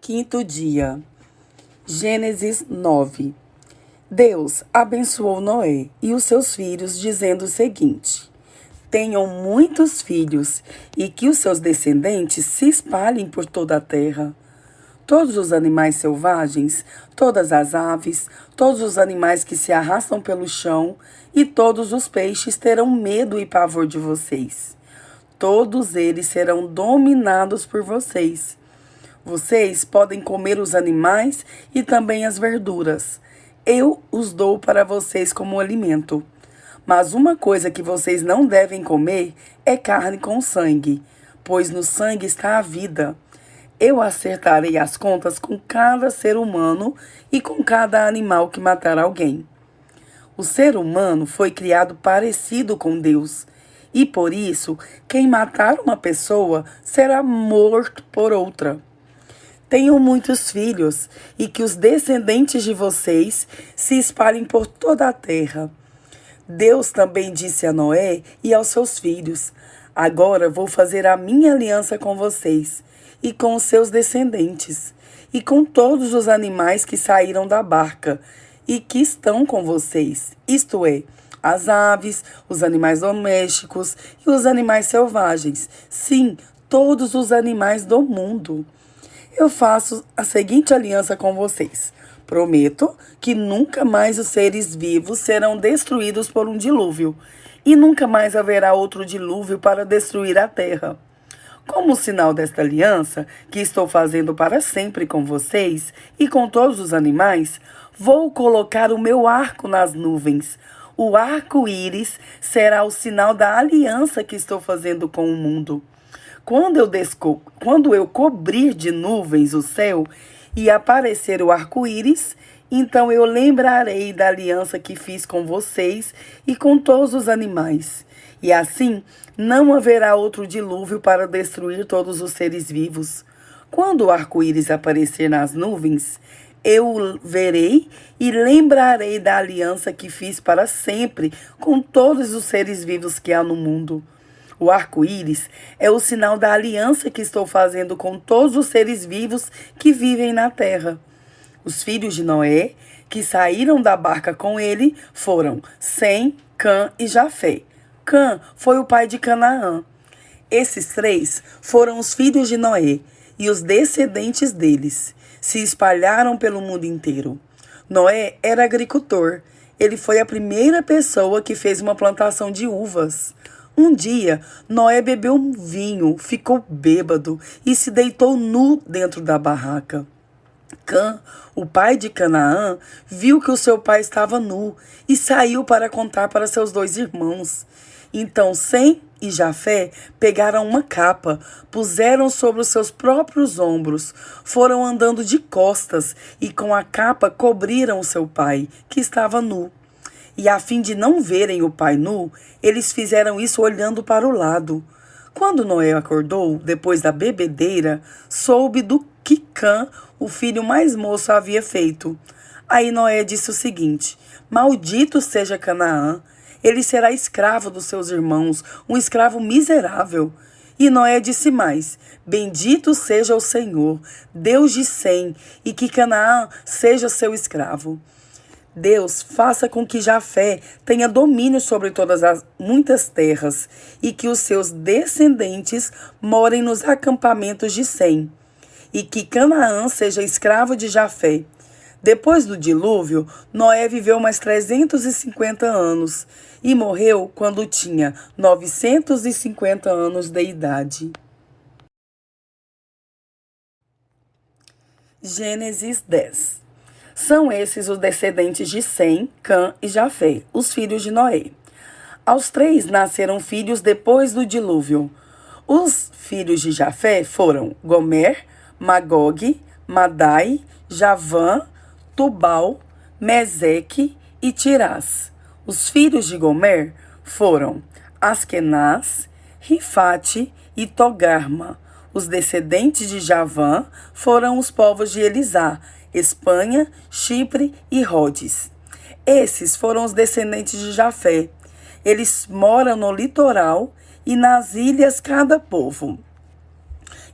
Quinto dia. Gênesis 9. Deus abençoou Noé e os seus filhos, dizendo o seguinte: tenham muitos filhos e que os seus descendentes se espalhem por toda a terra. Todos os animais selvagens, todas as aves, todos os animais que se arrastam pelo chão e todos os peixes terão medo e pavor de vocês. Todos eles serão dominados por vocês. Vocês podem comer os animais e também as verduras. Eu os dou para vocês como alimento. Mas uma coisa que vocês não devem comer é carne com sangue, pois no sangue está a vida. Eu acertarei as contas com cada ser humano e com cada animal que matar alguém. O ser humano foi criado parecido com Deus, e por isso, quem matar uma pessoa será morto por outra. Tenham muitos filhos e que os descendentes de vocês se espalhem por toda a terra. Deus também disse a Noé e aos seus filhos: agora vou fazer a minha aliança com vocês e com os seus descendentes e com todos os animais que saíram da barca e que estão com vocês, isto é, as aves, os animais domésticos e os animais selvagens. Sim, todos os animais do mundo. Eu faço a seguinte aliança com vocês. Prometo que nunca mais os seres vivos serão destruídos por um dilúvio, e nunca mais haverá outro dilúvio para destruir a terra. Como sinal desta aliança, que estou fazendo para sempre com vocês e com todos os animais, vou colocar o meu arco nas nuvens. O arco-íris será o sinal da aliança que estou fazendo com o mundo. Quando eu cobrir de nuvens o céu e aparecer o arco-íris, então eu lembrarei da aliança que fiz com vocês e com todos os animais. E assim não haverá outro dilúvio para destruir todos os seres vivos. Quando o arco-íris aparecer nas nuvens, eu o verei e lembrarei da aliança que fiz para sempre com todos os seres vivos que há no mundo. O arco-íris é o sinal da aliança que estou fazendo com todos os seres vivos que vivem na terra. Os filhos de Noé, que saíram da barca com ele, foram Sem, Cã e Jafé. Cã foi o pai de Canaã. Esses três foram os filhos de Noé, e os descendentes deles se espalharam pelo mundo inteiro. Noé era agricultor. Ele foi a primeira pessoa que fez uma plantação de uvas. Um dia, Noé bebeu um vinho, ficou bêbado e se deitou nu dentro da barraca. Cã, o pai de Canaã, viu que o seu pai estava nu e saiu para contar para seus dois irmãos. Então Sem e Jafé pegaram uma capa, puseram sobre os seus próprios ombros, foram andando de costas e com a capa cobriram o seu pai, que estava nu. E a fim de não verem o pai nu, eles fizeram isso olhando para o lado. Quando Noé acordou, depois da bebedeira, soube do que Cã, o filho mais moço, havia feito. Aí Noé disse o seguinte: maldito seja Canaã, ele será escravo dos seus irmãos, um escravo miserável. E Noé disse mais: bendito seja o Senhor, Deus de Sem, e que Canaã seja seu escravo. Deus faça com que Jafé tenha domínio sobre todas as muitas terras e que os seus descendentes morem nos acampamentos de Sem, e que Canaã seja escravo de Jafé. Depois do dilúvio, Noé viveu mais 350 anos e morreu quando tinha 950 anos de idade. Gênesis 10. São esses os descendentes de Sem, Cã e Jafé, os filhos de Noé. Aos três nasceram filhos depois do dilúvio. Os filhos de Jafé foram Gomer, Magog, Madai, Javã, Tubal, Meseque e Tirás. Os filhos de Gomer foram Askenaz, Rifate e Togarma. Os descendentes de Javã foram os povos de Elisá, Espanha, Chipre e Rhodes. Esses foram os descendentes de Jafé. Eles moram no litoral e nas ilhas cada povo.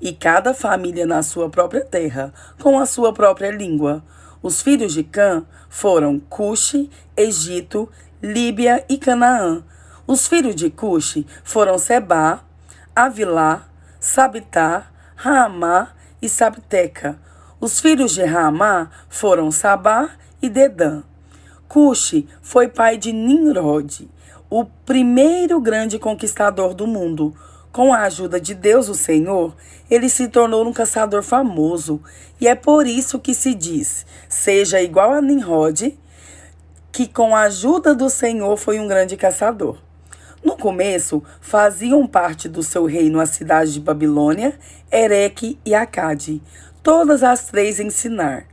e cada família na sua própria terra, com a sua própria língua. Os filhos de Cã foram Cuxi, Egito, Líbia e Canaã. Os filhos de Cuxi foram Sebá, Avilá, Sabitá, Raamá e Sabteca. Os filhos de Raamá foram Sabá e Dedã. Cuxi foi pai de Nimrod, o primeiro grande conquistador do mundo. Com a ajuda de Deus, o Senhor, ele se tornou um caçador famoso. E é por isso que se diz, seja igual a Nimrod, que com a ajuda do Senhor foi um grande caçador. No começo, faziam parte do seu reino a cidade de Babilônia, Ereque e Acade, todas as três em Sinar.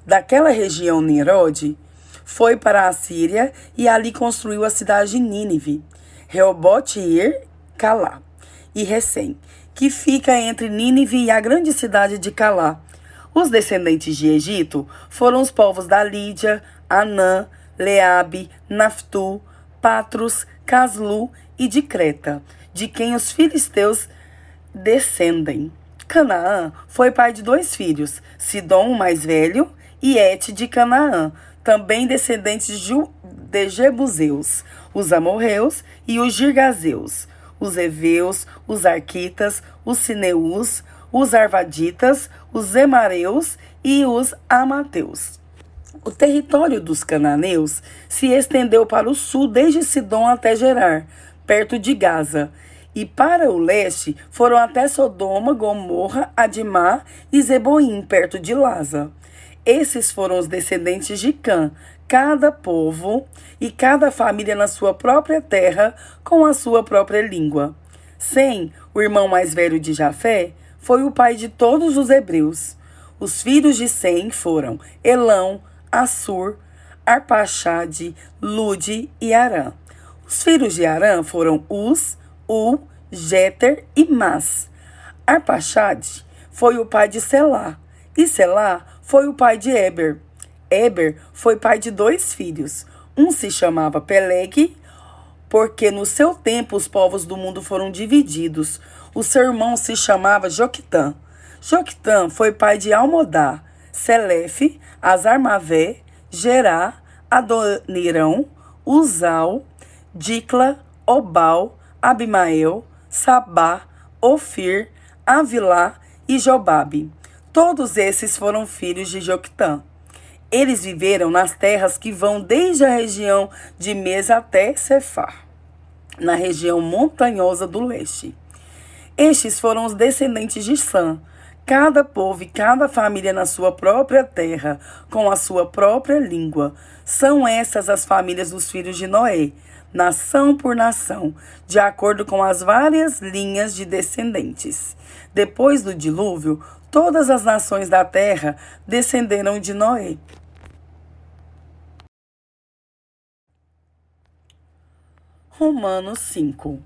Daquela região, Nimrod foi para a Síria e ali construiu a cidade de Nínive, Reobote-ir, Calá e Recém, que fica entre Nínive e a grande cidade de Calá. Os descendentes de Egito foram os povos da Lídia, Anã, Leabe, Naftu, Patros, Caslu e de Creta, de quem os filisteus descendem. Canaã foi pai de 2 filhos, Sidom, o mais velho, e Et de Canaã, também descendentes de Jebuseus, os amorreus e os girgazeus, os heveus, os arquitas, os sineus, os arvaditas, os emareus e os amateus. O território dos cananeus se estendeu para o sul desde Sidom até Gerar, perto de Gaza, e para o leste foram até Sodoma, Gomorra, Adimá e Zeboim, perto de Laza. Esses foram os descendentes de Cã, cada povo e cada família na sua própria terra, com a sua própria língua. Sem, o irmão mais velho de Jafé, foi o pai de todos os hebreus. Os filhos de Sem foram Elão, Assur, Arpaxade, Lude e Arã. Os filhos de Arã foram Uz, U, Jéter e Mas. Arpaxade foi o pai de Selá, e Selá foi o pai de Eber. Eber foi pai de 2 filhos. Um se chamava Peleg, porque no seu tempo os povos do mundo foram divididos. O seu irmão se chamava Joquitã. Joquitã foi pai de Almodá, Selefe, Azarmavé, Gerá, Adonirão, Uzal, Dicla, Obal, Abimael, Sabá, Ofir, Avilá e Jobabe. Todos esses foram filhos de Joquitã. Eles viveram nas terras que vão desde a região de Mesa até Cefar, na região montanhosa do leste. Estes foram os descendentes de Sam, cada povo e cada família na sua própria terra, com a sua própria língua. São essas as famílias dos filhos de Noé, nação por nação, de acordo com as várias linhas de descendentes. Depois do dilúvio, todas as nações da terra descenderam de Noé. Romanos 5.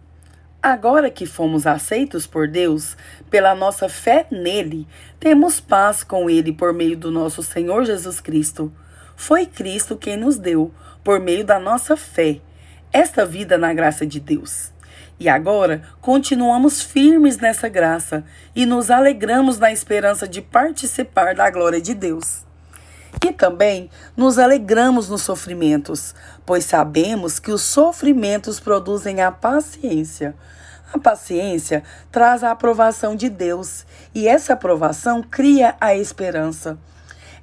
Agora que fomos aceitos por Deus, pela nossa fé nele, temos paz com ele por meio do nosso Senhor Jesus Cristo. Foi Cristo quem nos deu, por meio da nossa fé, esta vida na graça de Deus. E agora continuamos firmes nessa graça e nos alegramos na esperança de participar da glória de Deus. E também nos alegramos nos sofrimentos, pois sabemos que os sofrimentos produzem a paciência. A paciência traz a aprovação de Deus, e essa aprovação cria a esperança.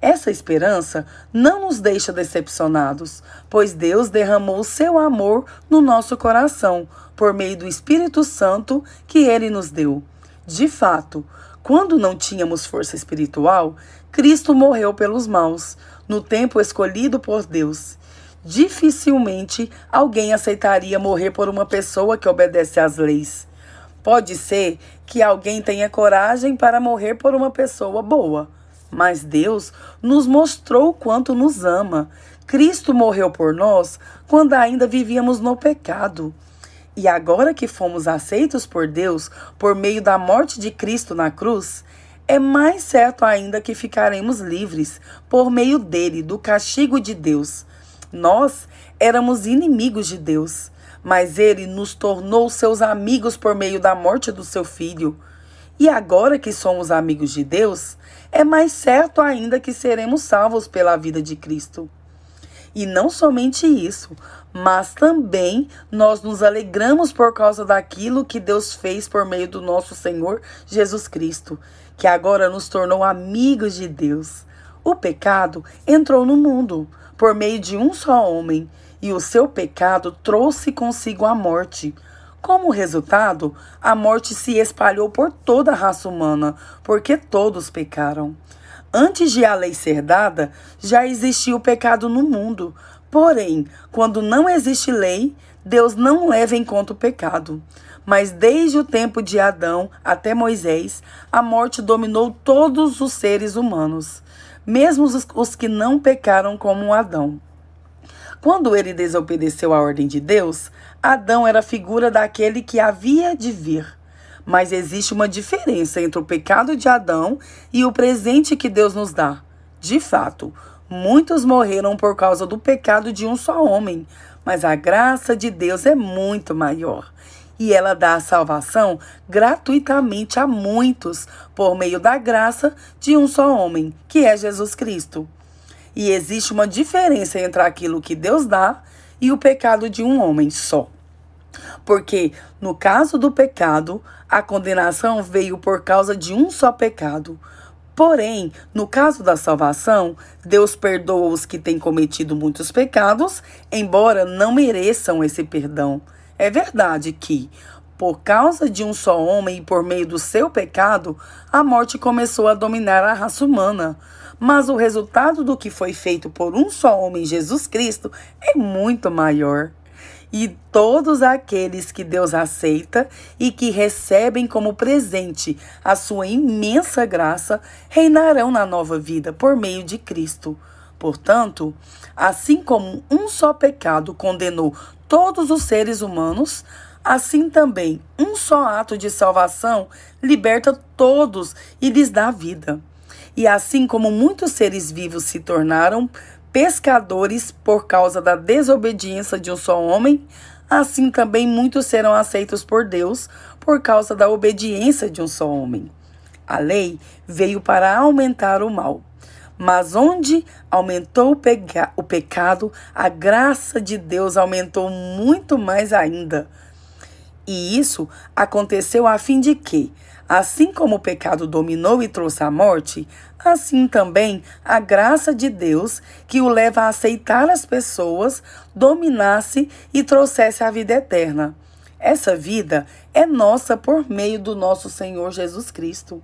Essa esperança não nos deixa decepcionados, pois Deus derramou o seu amor no nosso coração, por meio do Espírito Santo que Ele nos deu. De fato, quando não tínhamos força espiritual, Cristo morreu pelos maus, no tempo escolhido por Deus. Dificilmente alguém aceitaria morrer por uma pessoa que obedece às leis. Pode ser que alguém tenha coragem para morrer por uma pessoa boa, mas Deus nos mostrou quanto nos ama. Cristo morreu por nós quando ainda vivíamos no pecado. E agora que fomos aceitos por Deus por meio da morte de Cristo na cruz, é mais certo ainda que ficaremos livres por meio dele do castigo de Deus. Nós éramos inimigos de Deus, mas ele nos tornou seus amigos por meio da morte do seu Filho. E agora que somos amigos de Deus, é mais certo ainda que seremos salvos pela vida de Cristo. E não somente isso, mas também nós nos alegramos por causa daquilo que Deus fez por meio do nosso Senhor Jesus Cristo, que agora nos tornou amigos de Deus. O pecado entrou no mundo por meio de um só homem, e o seu pecado trouxe consigo a morte. Como resultado, a morte se espalhou por toda a raça humana, porque todos pecaram. Antes de a lei ser dada, já existia o pecado no mundo. Porém, quando não existe lei, Deus não leva em conta o pecado. Mas desde o tempo de Adão até Moisés, a morte dominou todos os seres humanos, mesmo os que não pecaram como Adão. Quando ele desobedeceu à ordem de Deus, Adão era a figura daquele que havia de vir. Mas existe uma diferença entre o pecado de Adão e o presente que Deus nos dá. De fato, muitos morreram por causa do pecado de um só homem, mas a graça de Deus é muito maior. E ela dá a salvação gratuitamente a muitos, por meio da graça de um só homem, que é Jesus Cristo. E existe uma diferença entre aquilo que Deus dá e o pecado de um homem só. Porque, no caso do pecado, a condenação veio por causa de um só pecado. Porém, no caso da salvação, Deus perdoa os que têm cometido muitos pecados, embora não mereçam esse perdão. É verdade que, por causa de um só homem e por meio do seu pecado, a morte começou a dominar a raça humana. Mas o resultado do que foi feito por um só homem, Jesus Cristo, é muito maior. E todos aqueles que Deus aceita e que recebem como presente a sua imensa graça, reinarão na nova vida por meio de Cristo. Portanto, assim como um só pecado condenou todos os seres humanos, assim também um só ato de salvação liberta todos e lhes dá vida. E assim como muitos seres vivos se tornaram pescadores por causa da desobediência de um só homem, assim também muitos serão aceitos por Deus por causa da obediência de um só homem. A lei veio para aumentar o mal, mas onde aumentou o pecado, a graça de Deus aumentou muito mais ainda. E isso aconteceu a fim de que, assim como o pecado dominou e trouxe a morte, assim também a graça de Deus, que o leva a aceitar as pessoas, dominasse e trouxesse a vida eterna. Essa vida é nossa por meio do nosso Senhor Jesus Cristo.